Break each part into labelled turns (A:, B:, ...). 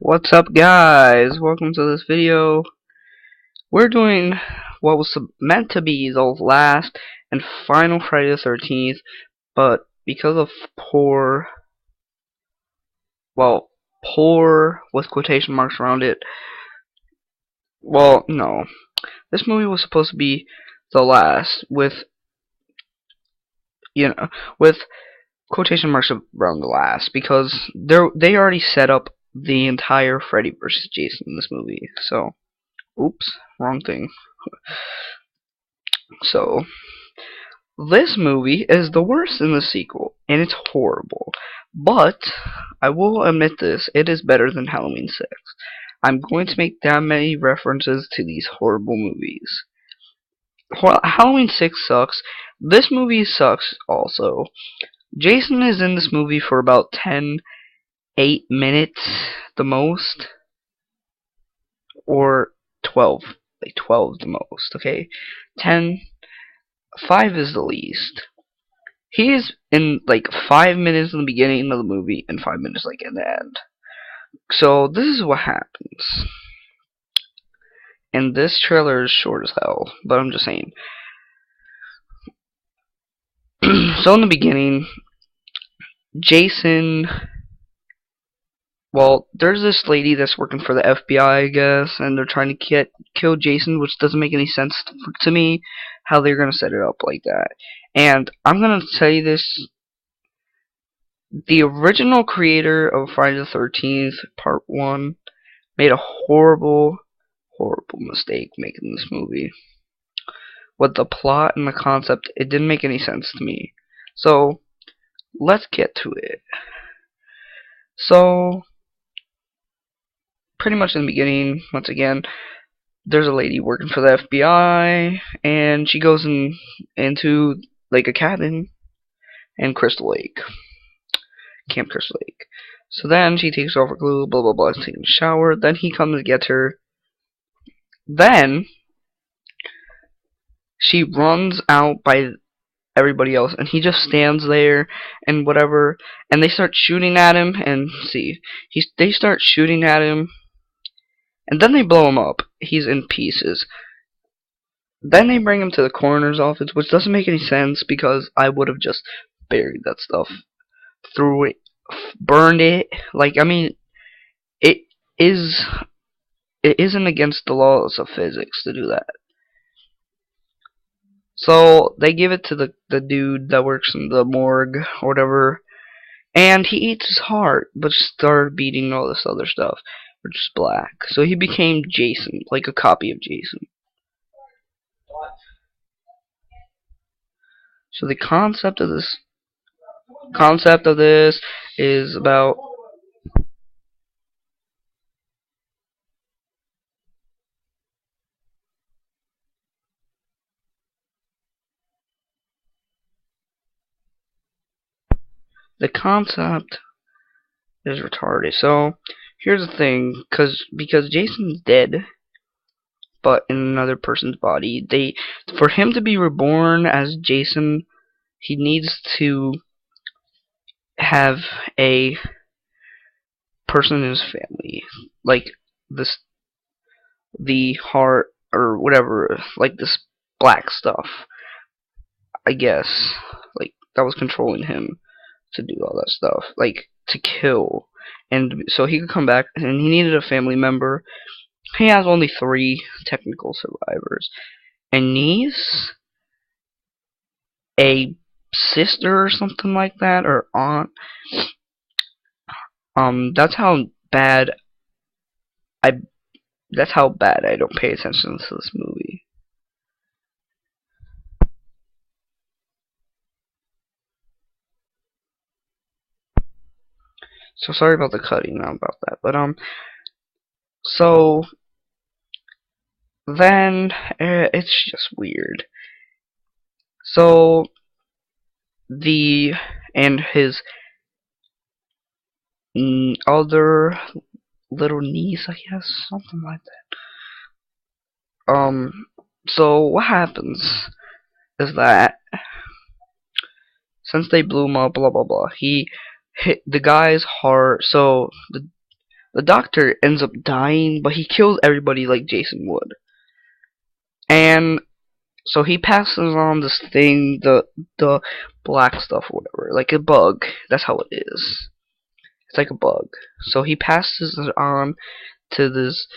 A: What's up, guys? Welcome to this video. We're doing what was meant to be the last and final Friday the 13th, but because of poor with quotation marks around it, no. This movie was supposed to be the last you know, with quotation marks around the last because they already set up the entire Freddy versus Jason in this movie. So, oops, wrong thing. So, this movie is the worst in the sequel, and it's horrible. But, I will admit this, it is better than Halloween 6. I'm going to make that many references to these horrible movies. Halloween 6 sucks. This movie sucks also. Jason is in this movie for about 8 minutes, the most. Or 12. Like 12 the most, okay? 5 is the least. He's in like 5 minutes in the beginning of the movie and 5 minutes like in the end. So this is what happens. And this trailer is short as hell, but I'm just saying. So in the beginning, Jason, there's this lady that's working for the FBI, I guess, and they're trying to kill Jason, which doesn't make any sense to me, how they're going to set it up like that. And I'm going to tell you this, the original creator of Friday the 13th, Part 1, made a horrible mistake making this movie. With the plot and the concept, it didn't make any sense to me. So, let's get to it. So, pretty much in the beginning, once again, there's a lady working for the FBI, and she goes into like a cabin in Crystal Lake. Camp Crystal Lake. So then she takes off her clothes, blah blah blah, taking a shower. Then he comes to get her. Then she runs out by everybody else, and he just stands there and whatever. And they start shooting at him, and they start shooting at him, and then they blow him up. He's in pieces. Then they bring him to the coroner's office, which doesn't make any sense because I would have just buried that stuff, threw it, burned it. Like, I mean, it isn't against the laws of physics to do that. So they give it to the dude that works in the morgue or whatever, and he eats his heart, but started beating all this other stuff, which is black. So he became Jason, like a copy of Jason. So the concept of this is about the concept is retarded. So here's the thing, because Jason's dead, but in another person's body, for him to be reborn as Jason, he needs to have a person in his family, like the heart or whatever, like this black stuff, I guess, like that was controlling him to do all that stuff, like to kill, and so he could come back, and he needed a family member. He has only 3 technical survivors: a niece, a sister or something like that, or aunt. That's how bad I don't pay attention to this movie. So sorry about the cutting now about that, but so then it's just weird. So his other little niece, I guess, something like that. So what happens is that since they blew him up, blah blah blah, he hit the guy's heart. So The doctor ends up dying, but he kills everybody like Jason would. And so he passes on this thing, the black stuff or whatever, like a bug. That's how it is. It's like a bug. So he passes it on to this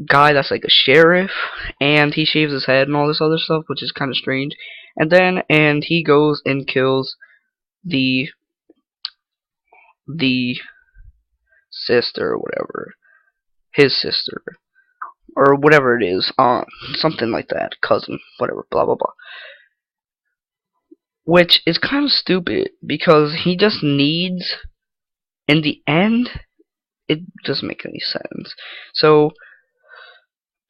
A: guy that's like a sheriff, and he shaves his head and all this other stuff, which is kind of strange. And he goes and kills the the sister or whatever, his sister or whatever it is, something like that, cousin, whatever, blah blah blah. Which is kind of stupid because he just needs, in the end, it doesn't make any sense. So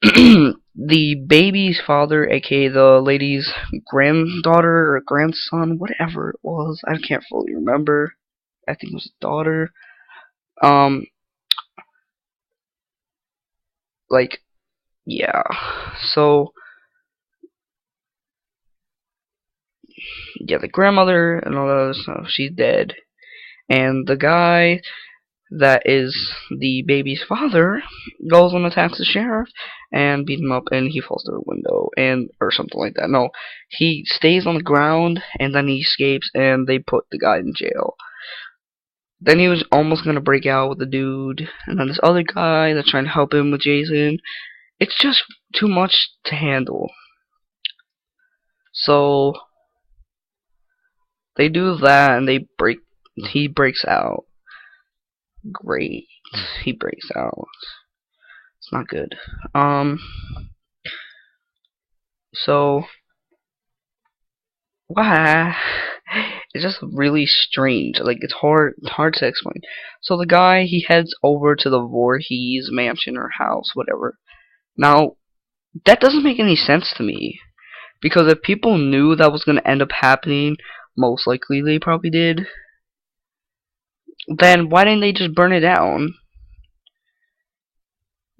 A: the baby's father, aka the lady's granddaughter or grandson, whatever it was, I can't fully remember. I think it was daughter. Um, like, yeah. So, yeah, the grandmother and all that other stuff, she's dead. And the guy that is the baby's father goes and attacks the sheriff and beats him up, and he falls through a window and or something like that. No, he stays on the ground and then he escapes and they put the guy in jail. Then he was almost gonna break out with the dude, and then this other guy that's trying to help him with Jason. It's just too much to handle. So they do that and he breaks out. Great. He breaks out. It's not good. So why? It's just really strange. Like it's hard to explain. So the guy, he heads over to the Voorhees mansion or house, whatever. Now that doesn't make any sense to me, because if people knew that was going to end up happening, most likely they probably did. Then why didn't they just burn it down?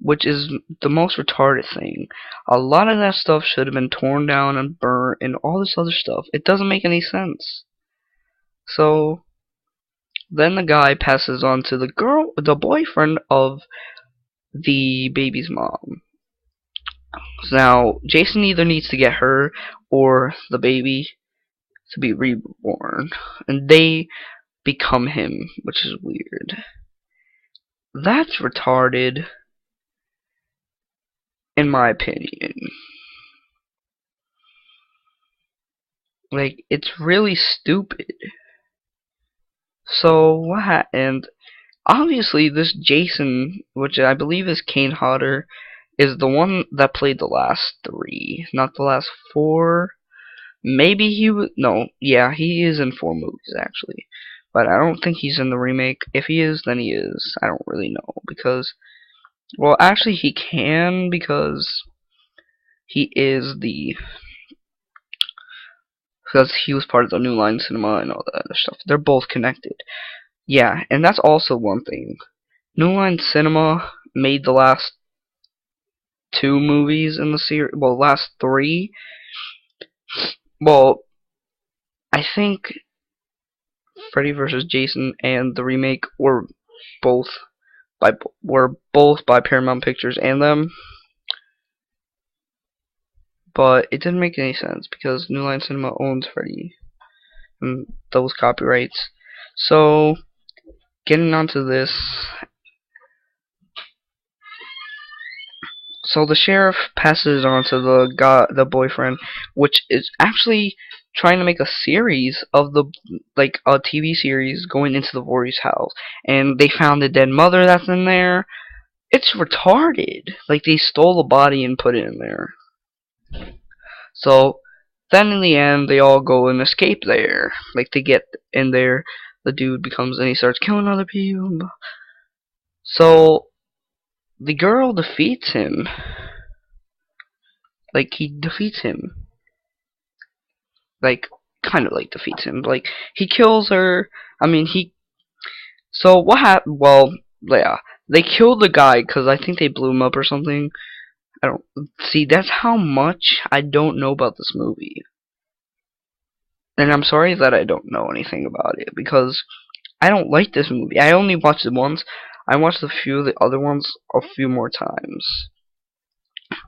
A: Which is the most retarded thing. A lot of that stuff should have been torn down and burnt and all this other stuff. It doesn't make any sense. So then the guy passes on to the boyfriend of the baby's mom. So now Jason either needs to get her or the baby to be reborn, and they become him, which is weird. That's retarded, in my opinion. Like, it's really stupid. So what happened? Obviously, this Jason, which I believe is Kane Hodder, is the one that played the last 3, not the last 4. Maybe he was. No, yeah, he is in 4 movies actually, but I don't think he's in the remake. If he is, then he is. I don't really know because, well, actually he can, because he is because he was part of the New Line Cinema and all that other stuff. They're both connected. Yeah, and that's also one thing. New Line Cinema made the last 2 movies in the series. Well, last 3. Well, I think Freddy vs. Jason and the remake both were both by Paramount Pictures and them. But it didn't make any sense because New Line Cinema owns Freddy and those copyrights. So, getting onto this. So the sheriff passes on to the boyfriend, which is actually trying to make a series of like a TV series going into the Voorhees house, and they found the dead mother that's in there. It's retarded. Like, they stole the body and put it in there. So then in the end, they all go and escape there. Like, they get in there, the dude becomes, and he starts killing other people. So the girl defeats him. Like, he defeats him. Like, kind of like defeats him. Like, he kills her. I mean, so what happened? Well, yeah, they killed the guy because I think they blew him up or something. I don't see. That's how much I don't know about this movie, and I'm sorry that I don't know anything about it because I don't like this movie. I only watched it once. I watched a few of the other ones a few more times.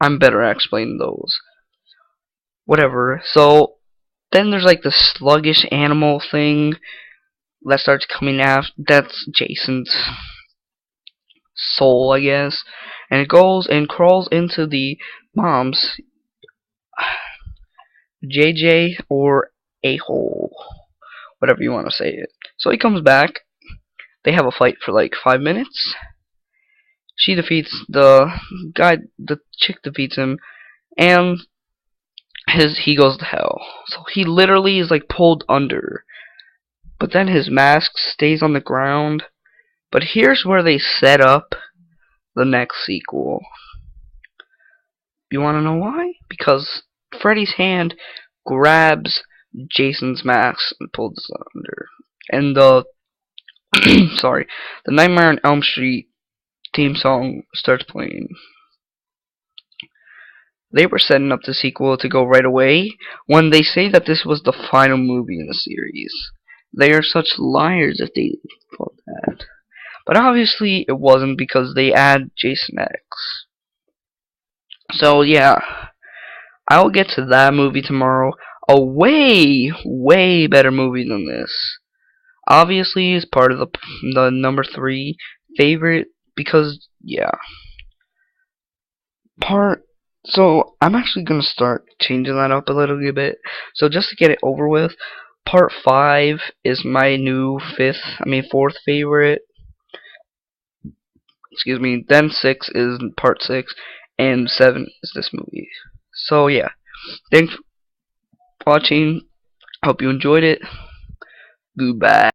A: I'm better at explaining those. Whatever. So then there's like the sluggish animal thing that starts coming out. That's Jason's soul, I guess. And it goes and crawls into the mom's JJ or a-hole. Whatever you want to say it. So he comes back. They have a fight for like 5 minutes. She defeats the guy. The chick defeats him, and he goes to hell. So he literally is like pulled under. But then his mask stays on the ground. But here's where they set up the next sequel. You want to know why? Because Freddy's hand grabs Jason's mask and pulls it under. And the sorry, the Nightmare on Elm Street theme song starts playing. They were setting up the sequel to go right away when they say that this was the final movie in the series. They are such liars if they thought that. But obviously it wasn't, because they add Jason X. So yeah, I'll get to that movie tomorrow. A way, way better movie than this. Obviously it's part of the number 3 favorite, because yeah. So I'm actually gonna start changing that up a little bit. So just to get it over with, part 5 is my new fourth favorite. Excuse me. Then 6 is part 6, and 7 is this movie. So yeah, thanks for watching. Hope you enjoyed it. Goodbye.